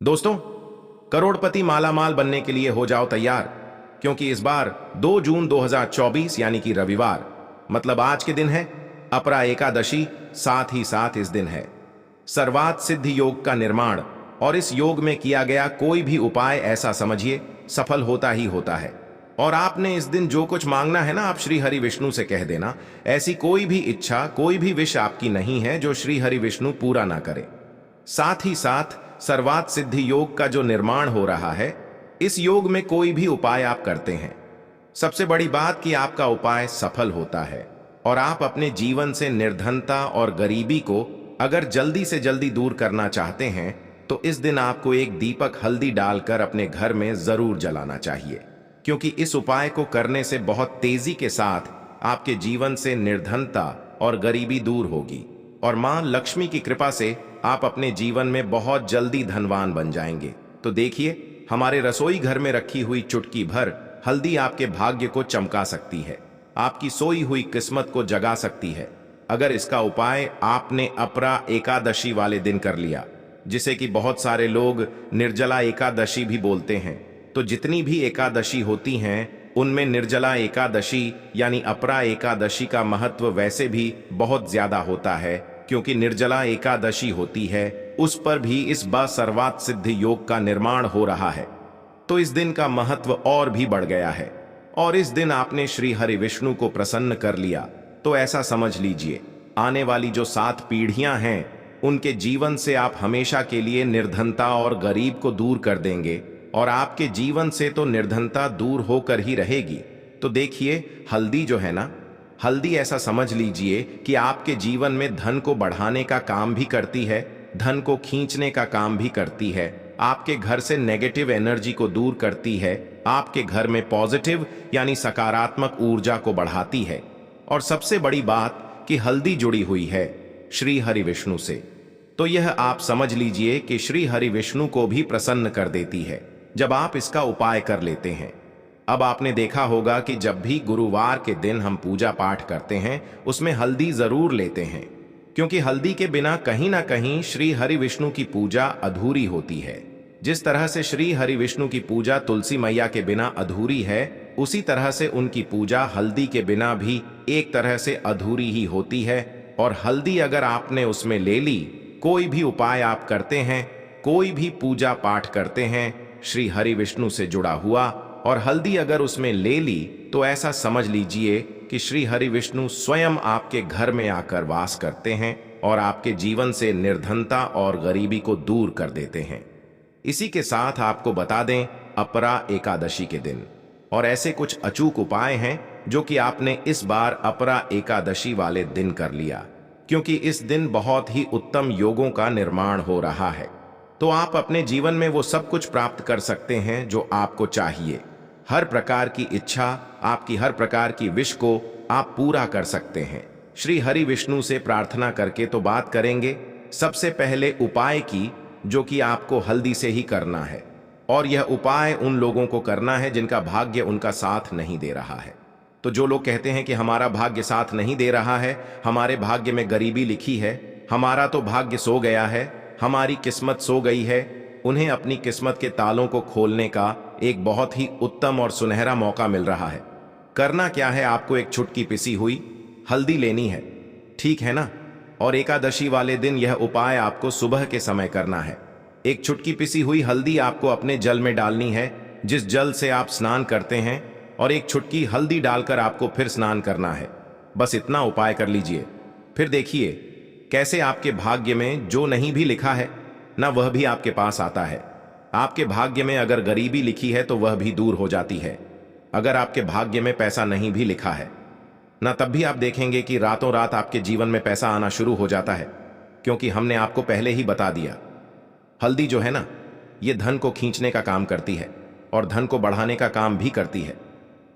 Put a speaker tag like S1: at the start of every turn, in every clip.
S1: दोस्तों, करोड़पति मालामाल बनने के लिए हो जाओ तैयार, क्योंकि इस बार 2 जून 2024 यानी कि रविवार मतलब आज के दिन है अपरा एकादशी। साथ ही साथ इस दिन है सर्वात सिद्ध योग का निर्माण, और इस योग में किया गया कोई भी उपाय ऐसा समझिए सफल होता ही होता है। और आपने इस दिन जो कुछ मांगना है ना, आप श्री हरि विष्णु से कह देना। ऐसी कोई भी इच्छा, कोई भी विश आपकी नहीं है जो श्री हरि विष्णु पूरा ना करे। साथ ही साथ सर्वात सिद्धि योग का जो निर्माण हो रहा है, इस योग में कोई भी उपाय आप करते हैं, सबसे बड़ी बात कि आपका उपाय सफल होता है और आप अपने जीवन से निर्धनता और गरीबी को अगर जल्दी से जल्दी दूर करना चाहते हैं तो इस दिन आपको एक दीपक हल्दी डालकर अपने घर में जरूर जलाना चाहिए, क्योंकि इस उपाय को करने से बहुत तेजी के साथ आपके जीवन से निर्धनता और गरीबी दूर होगी और मां लक्ष्मी की कृपा से आप अपने जीवन में बहुत जल्दी धनवान बन जाएंगे। तो देखिए, हमारे रसोई घर में रखी हुई चुटकी भर हल्दी आपके भाग्य को चमका सकती है, आपकी सोई हुई किस्मत को जगा सकती है। अगर इसका उपाय आपने अपरा एकादशी वाले दिन कर लिया, जिसे कि बहुत सारे लोग निर्जला एकादशी भी बोलते हैं, तो जितनी भी एकादशी होती हैं उनमें निर्जला एकादशी यानी अपरा एकादशी का महत्व वैसे भी बहुत ज्यादा होता है, क्योंकि निर्जला एकादशी होती है, उस पर भी इस बार सर्वात सिद्ध योग का निर्माण हो रहा है। तो इस दिन का महत्व और भी बढ़ गया है। और इस दिन आपने श्री हरि विष्णु को प्रसन्न कर लिया तो ऐसा समझ लीजिए, आने वाली जो 7 पीढ़ियां हैं उनके जीवन से आप हमेशा के लिए निर्धनता और गरीब को दूर कर देंगे, और आपके जीवन से तो निर्धनता दूर होकर ही रहेगी। तो देखिए, हल्दी जो है ना, हल्दी ऐसा समझ लीजिए कि आपके जीवन में धन को बढ़ाने का काम भी करती है, धन को खींचने का काम भी करती है, आपके घर से नेगेटिव एनर्जी को दूर करती है, आपके घर में पॉजिटिव यानी सकारात्मक ऊर्जा को बढ़ाती है। और सबसे बड़ी बात कि हल्दी जुड़ी हुई है श्री हरि विष्णु से, तो यह आप समझ लीजिए कि श्री हरि विष्णु को भी प्रसन्न कर देती है जब आप इसका उपाय कर लेते हैं। अब आपने देखा होगा कि जब भी गुरुवार के दिन हम पूजा पाठ करते हैं उसमें हल्दी जरूर लेते हैं, क्योंकि हल्दी के बिना कहीं ना कहीं श्री हरि विष्णु की पूजा अधूरी होती है। जिस तरह से श्री हरि विष्णु की पूजा तुलसी मैया के बिना अधूरी है, उसी तरह से उनकी पूजा हल्दी के बिना भी एक तरह से अधूरी ही होती है। और हल्दी अगर आपने उसमें ले ली, कोई भी उपाय आप करते हैं, कोई भी पूजा पाठ करते हैं श्री हरि विष्णु से जुड़ा हुआ, और हल्दी अगर उसमें ले ली, तो ऐसा समझ लीजिए कि श्री हरि विष्णु स्वयं आपके घर में आकर वास करते हैं और आपके जीवन से निर्धनता और गरीबी को दूर कर देते हैं। इसी के साथ आपको बता दें, अपरा एकादशी के दिन और ऐसे कुछ अचूक उपाय हैं जो कि आपने इस बार अपरा एकादशी वाले दिन कर लिया, क्योंकि इस दिन बहुत ही उत्तम योगों का निर्माण हो रहा है। तो आप अपने जीवन में वो सब कुछ प्राप्त कर सकते हैं जो आपको चाहिए। हर प्रकार की इच्छा, आपकी हर प्रकार की विश को आप पूरा कर सकते हैं। श्री हरि विष्णु से प्रार्थना करके तो बात करेंगे सबसे पहले उपाय की, जो कि आपको हल्दी से ही करना है। और यह उपाय उन लोगों को करना है जिनका भाग्य उनका साथ नहीं दे रहा है। तो जो लोग कहते हैं कि हमारा भाग्य साथ नहीं दे रहा है, हमारे भाग्य में गरीबी लिखी है, हमारा तो भाग्य सो गया है, हमारी किस्मत सो गई है, उन्हें अपनी किस्मत के तालों को खोलने का एक बहुत ही उत्तम और सुनहरा मौका मिल रहा है। करना क्या है, आपको एक चुटकी पिसी हुई हल्दी लेनी है, ठीक है ना। और एकादशी वाले दिन यह उपाय आपको सुबह के समय करना है। एक चुटकी पिसी हुई हल्दी आपको अपने जल में डालनी है, जिस जल से आप स्नान करते हैं, और एक चुटकी हल्दी डालकर आपको फिर स्नान करना है। बस इतना उपाय कर लीजिए, फिर देखिए कैसे आपके भाग्य में जो नहीं भी लिखा है ना, वह भी आपके पास आता है। आपके भाग्य में अगर गरीबी लिखी है तो वह भी दूर हो जाती है। अगर आपके भाग्य में पैसा नहीं भी लिखा है ना, तब भी आप देखेंगे कि रातों रात आपके जीवन में पैसा आना शुरू हो जाता है, क्योंकि हमने आपको पहले ही बता दिया, हल्दी जो है ना, ये धन को खींचने का काम करती है और धन को बढ़ाने का काम भी करती है।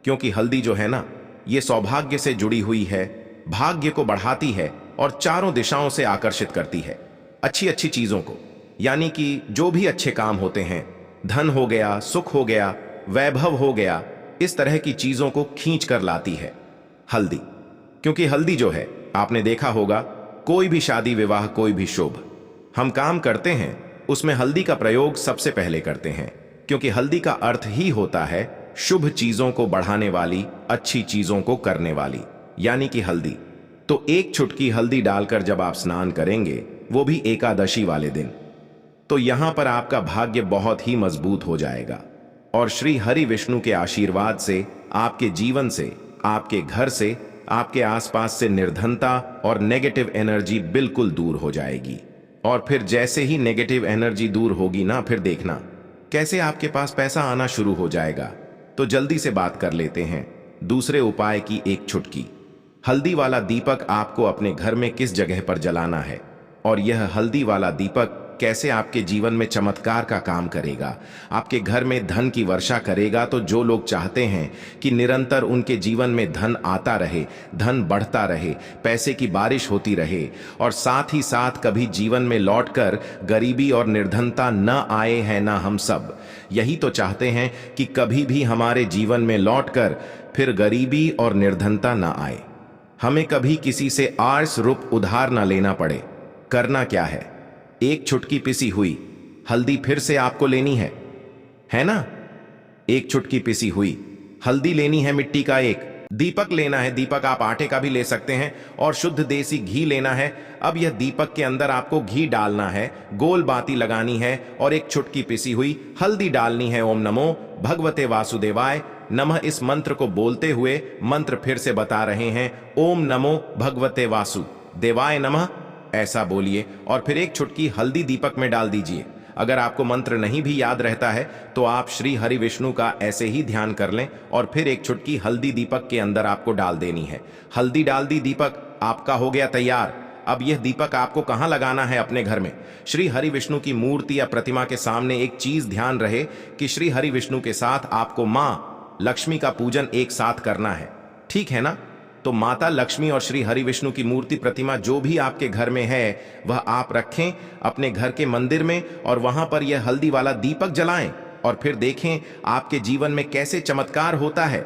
S1: क्योंकि हल्दी जो है ना, ये सौभाग्य से जुड़ी हुई है, भाग्य को बढ़ाती है और चारों दिशाओं से आकर्षित करती है अच्छी अच्छी चीजों को, यानी कि जो भी अच्छे काम होते हैं, धन हो गया, सुख हो गया, वैभव हो गया, इस तरह की चीजों को खींच कर लाती है हल्दी। क्योंकि हल्दी जो है, आपने देखा होगा, कोई भी शादी विवाह, कोई भी शुभ हम काम करते हैं, उसमें हल्दी का प्रयोग सबसे पहले करते हैं, क्योंकि हल्दी का अर्थ ही होता है शुभ चीजों को बढ़ाने वाली, अच्छी चीजों को करने वाली, यानी कि हल्दी। तो एक चुटकी हल्दी डालकर जब आप स्नान करेंगे, वो भी एकादशी वाले दिन, तो यहां पर आपका भाग्य बहुत ही मजबूत हो जाएगा और श्री हरि विष्णु के आशीर्वाद से आपके जीवन से, आपके घर से, आपके आसपास से निर्धनता और नेगेटिव एनर्जी बिल्कुल दूर हो जाएगी। और फिर जैसे ही नेगेटिव एनर्जी दूर होगी ना, फिर देखना कैसे आपके पास पैसा आना शुरू हो जाएगा। तो जल्दी से बात कर लेते हैं दूसरे उपाय की। एक चुटकी हल्दी वाला दीपक आपको अपने घर में किस जगह पर जलाना है और यह हल्दी वाला दीपक कैसे आपके जीवन में चमत्कार का काम करेगा, आपके घर में धन की वर्षा करेगा। तो जो लोग चाहते हैं कि निरंतर उनके जीवन में धन आता रहे, धन बढ़ता रहे, पैसे की बारिश होती रहे और साथ ही साथ कभी जीवन में लौटकर गरीबी और निर्धनता न आए, हैं ना हम सब यही तो चाहते हैं कि कभी भी हमारे जीवन में लौटकर फिर गरीबी और निर्धनता न आए, हमें कभी किसी से आर्स रूप उधार न लेना पड़े। करना क्या है, एक चुटकी पिसी हुई हल्दी फिर से आपको लेनी है ना। एक चुटकी पिसी हुई हल्दी लेनी है, मिट्टी का एक दीपक लेना है, दीपक आप आटे का भी ले सकते हैं, और शुद्ध देसी घी लेना है। अब यह दीपक के अंदर आपको घी डालना है, गोल बाती लगानी है और एक चुटकी पिसी हुई हल्दी डालनी है। ओम नमो भगवते वासुदेवाय नमः इस मंत्र को बोलते हुए मंत्र फिर से बता रहे हैं, ओम नमो भगवते वासुदेवाय नमः, ऐसा बोलिए और फिर एक चुटकी हल्दी दीपक में डाल दीजिए। अगर आपको मंत्र नहीं भी याद रहता है तो आप श्री हरि विष्णु का ऐसे ही ध्यान कर लें और फिर एक चुटकी हल्दी दीपक के अंदर आपको डाल देनी है। हल्दी डाल दी, दीपक आपका हो गया तैयार। अब यह दीपक आपको कहां लगाना है, अपने घर में। श्री हरि विष्णु की मूर्ति या प्रतिमा के सामने। एक चीज ध्यान रहे कि श्री हरि विष्णु के साथ आपको मां लक्ष्मी का पूजन एक साथ करना है, ठीक है ना। तो माता लक्ष्मी और श्री हरि विष्णु की मूर्ति प्रतिमा जो भी आपके घर में है वह आप रखें अपने घर के मंदिर में और वहां पर यह हल्दी वाला दीपक जलाएं और फिर देखें आपके जीवन में कैसे चमत्कार होता है,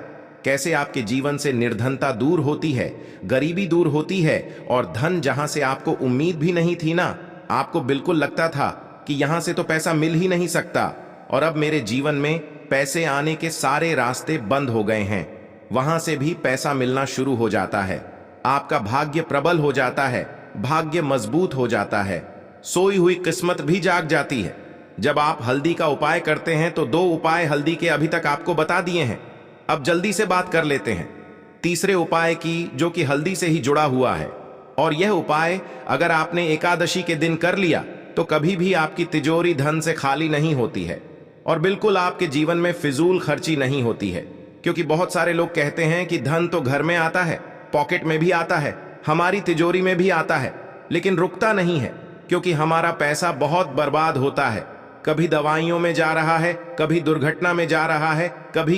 S1: कैसे आपके जीवन से निर्धनता दूर होती है, गरीबी दूर होती है और धन जहां से आपको उम्मीद भी नहीं थी ना, आपको बिल्कुल लगता था कि यहां से तो पैसा मिल ही नहीं सकता और अब मेरे जीवन में पैसे आने के सारे रास्ते बंद हो गए हैं, वहां से भी पैसा मिलना शुरू हो जाता है। आपका भाग्य प्रबल हो जाता है, भाग्य मजबूत हो जाता है, सोई हुई किस्मत भी जाग जाती है। जब आप हल्दी का उपाय करते हैं तो 2 उपाय हल्दी के अभी तक आपको बता दिए हैं। अब जल्दी से बात कर लेते हैं तीसरे उपाय की, जो कि हल्दी से ही जुड़ा हुआ है। और यह उपाय अगर आपने एकादशी के दिन कर लिया तो कभी भी आपकी तिजोरी धन से खाली नहीं होती है और बिल्कुल आपके जीवन में फिजूल खर्ची नहीं होती है। क्योंकि बहुत सारे लोग कहते हैं कि धन तो घर में आता है, पॉकेट में भी आता है, हमारी तिजोरी में भी आता है, लेकिन रुकता नहीं है क्योंकि हमारा पैसा बहुत बर्बाद होता है। कभी दवाइयों में जा रहा है, कभी दुर्घटना में जा रहा है, कभी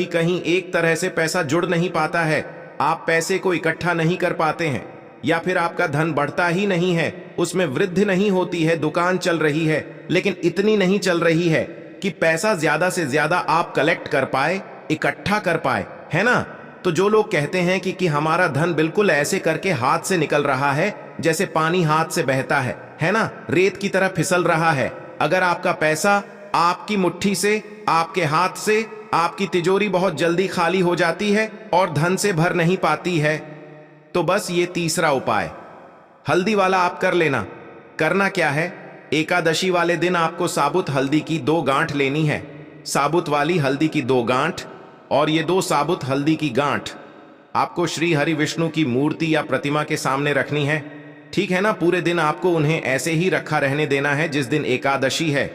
S1: कहीं एक तरह से पैसा जुड़ नहीं पाता है। आप पैसे को इकट्ठा नहीं कर पाते हैं या फिर आपका धन बढ़ता ही नहीं है, उसमें वृद्धि नहीं होती है। दुकान चल रही है लेकिन इतनी नहीं चल रही है कि पैसा ज्यादा से ज्यादा आप कलेक्ट कर पाए, इकट्ठा कर पाए, है ना। तो जो लोग कहते हैं कि हमारा धन बिल्कुल ऐसे करके हाथ से निकल रहा है जैसे पानी हाथ से बहता है ना, रेत की तरह फिसल रहा है। अगर आपका पैसा आपकी मुट्ठी से, आपके हाथ से, आपकी तिजोरी बहुत जल्दी खाली हो जाती है और धन से भर नहीं पाती है, तो बस ये तीसरा उपाय हल्दी वाला आप कर लेना। करना क्या है, एकादशी वाले दिन आपको साबुत हल्दी की 2 गांठ लेनी है, साबुत वाली हल्दी की 2 गांठ, और ये 2 साबुत हल्दी की गांठ आपको श्री हरि विष्णु की मूर्ति या प्रतिमा के सामने रखनी है, ठीक है ना। पूरे दिन आपको उन्हें ऐसे ही रखा रहने देना है। जिस दिन एकादशी है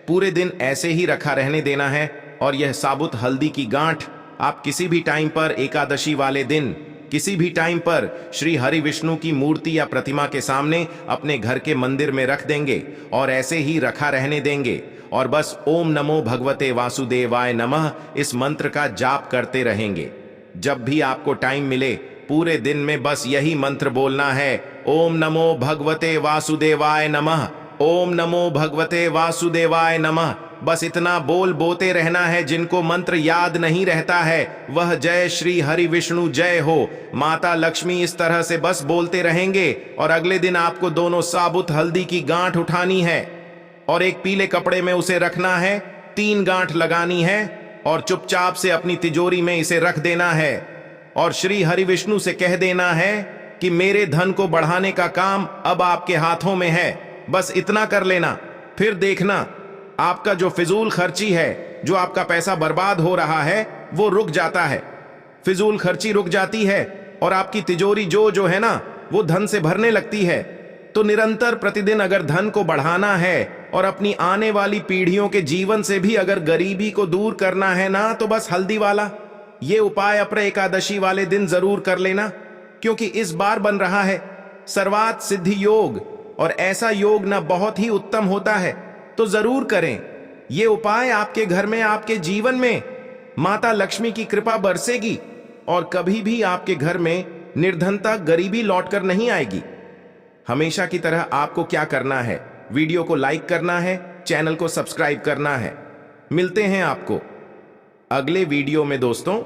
S1: पूरे दिन ऐसे ही रखा रहने देना है। और यह साबुत हल्दी की गांठ आप किसी भी टाइम पर, एकादशी वाले दिन किसी भी टाइम पर श्री हरि विष्णु की मूर्ति या प्रतिमा के सामने अपने घर के मंदिर में रख देंगे और ऐसे ही रखा रहने देंगे और बस ओम नमो भगवते वासुदेवाय नमः इस मंत्र का जाप करते रहेंगे। जब भी आपको टाइम मिले पूरे दिन में बस यही मंत्र बोलना है, ओम नमो भगवते वासुदेवाय नमः, ओम नमो भगवते वासुदेवाय नमः। बस इतना बोलते रहना है। जिनको मंत्र याद नहीं रहता है वह जय श्री हरि विष्णु जय हो, माता लक्ष्मी, इस तरह से बस बोलते रहेंगे और अगले दिन आपको दोनों साबुत हल्दी की गांठ उठानी है और एक पीले कपड़े में उसे रखना है, 3 गांठ लगानी है और चुपचाप से अपनी तिजोरी में इसे रख देना है और श्री हरि विष्णु से कह देना है कि मेरे धन को बढ़ाने का काम अब आपके हाथों में है। बस इतना कर लेना, फिर देखना आपका जो फिजूल खर्ची है, जो आपका पैसा बर्बाद हो रहा है, वो रुक जाता है। फिजूल खर्ची रुक जाती है और आपकी तिजोरी जो है ना, वो धन से भरने लगती है। तो निरंतर प्रतिदिन अगर धन को बढ़ाना है और अपनी आने वाली पीढ़ियों के जीवन से भी अगर गरीबी को दूर करना है ना, तो बस हल्दी वाला ये उपाय अपर एकादशी वाले दिन जरूर कर लेना, क्योंकि इस बार बन रहा है सर्वात सिद्धि योग और ऐसा योग ना बहुत ही उत्तम होता है। तो जरूर करें ये उपाय, आपके घर में, आपके जीवन में माता लक्ष्मी की कृपा बरसेगी और कभी भी आपके घर में निर्धनता, गरीबी लौटकर नहीं आएगी। हमेशा की तरह आपको क्या करना है, वीडियो को लाइक करना है, चैनल को सब्सक्राइब करना है। मिलते हैं आपको अगले वीडियो में दोस्तों।